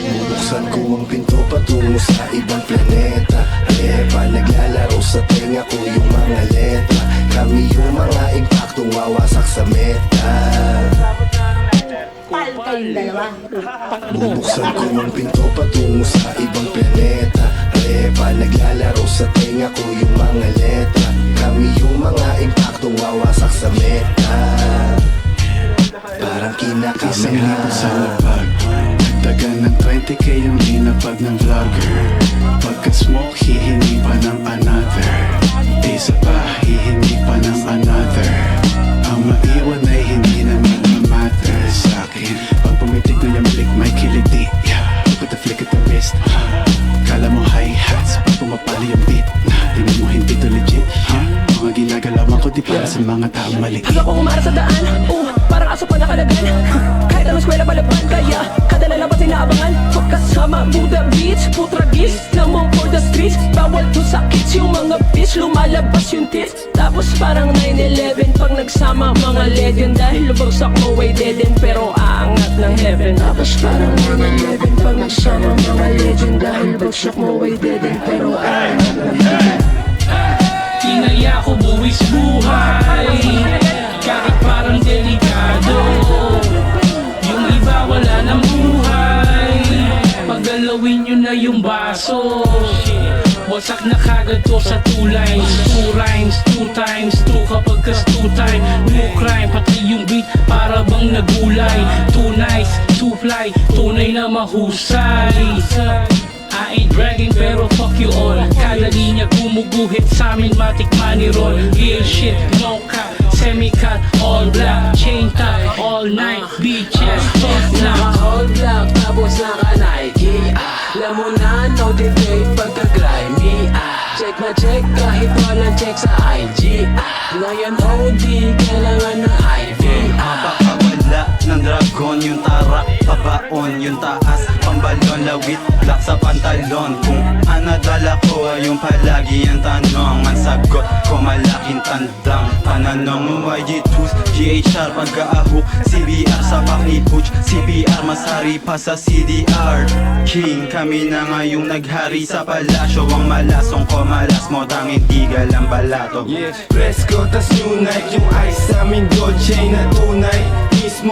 Bubuksan ko ang pinto patungo sa ibang planeta. Haleba, naglalaro sa tenga ko yung mga letra. Kami yung mga impaktong wawasak sa meta. Kayong dalawa. Bubuksan ko ang pinto patungo sa ibang planeta. Haleba, naglalaro sa tenga ko yung mga letra. Kami yung mga impaktong wawasak sa meta. Parang kinakamera sa lapag. Dagdagan ng 20k yung linapag ng vlogger. Pagka-smoke, hihingi pa ng another. Isa pa, hihingi pa ng another. Ang maiwan ay hindi na nagmamatter sa'kin. Pag pumitig na yung balik, may kiliti. Look at the flick of the wrist. Kala mo hi-hats, pag pumapali yung beat. Tingnan mo hindi to legit. Mga ginagalawan ko di para sa mga taong mali. Hanggang ko umara sa daan, parang aso pa nakalagan. Kahit ang eskwela palaban, kaya kada lalabas inaabangan. Pagkasama, Buddha Beats, putragis lamang for the streets. Bawal to sa kids, yung mga bitch, lumalabas yung tits. Tapos parang 9/11 pag nagsama mga legend. Dahil lubagsak mo ay dead end, pero aangat ng heaven. Tapos parang 9/11 pag nagsama mga legend. Dahil lubagsak mo ay dead end, pero aangat ng heaven. Tinaya ko buwis buhay, kahit parang delikado. Yung iba wala ng buhay, paggalawin nyo na yung baso. Wasak na kagad to sa 2 lines, 2 rhymes, 2 times 2 kapag kas 2 time. No crime, pati yung beat para bang nagulay. 2 nice, 2 fly, tunay na mahusay. I ain't bragging pero fuck you all. Kada linya gumuguhit sa amin, matik money roll. Real shit, no cap, semi-cut, all black, chain tie, all night, beaches, fuck na. All black, tapos naka-Nike. Alam mo na, notified pagka-grimy. Check na check kahit walang check sa IG. Ngayon OD, kailangan ng IV. Mapakawala ng dragon yung tarak, pabaon yung taas, pambalon, lawit, black sa pantalon. Kung anadala ko ay yung palagi ang tanong, ang sagot ko malaking tandang pananong. YG2s, GHR, pagka-ahok, CBR sa paknipuch, CBR masari pa sa CDR. King, kami na ngayong naghari sa palasyo. Ang malasong ko malas mo, tanging tigal ang balato. Presko tas new night, yung ice sa aming gold chain na tunay. Mismo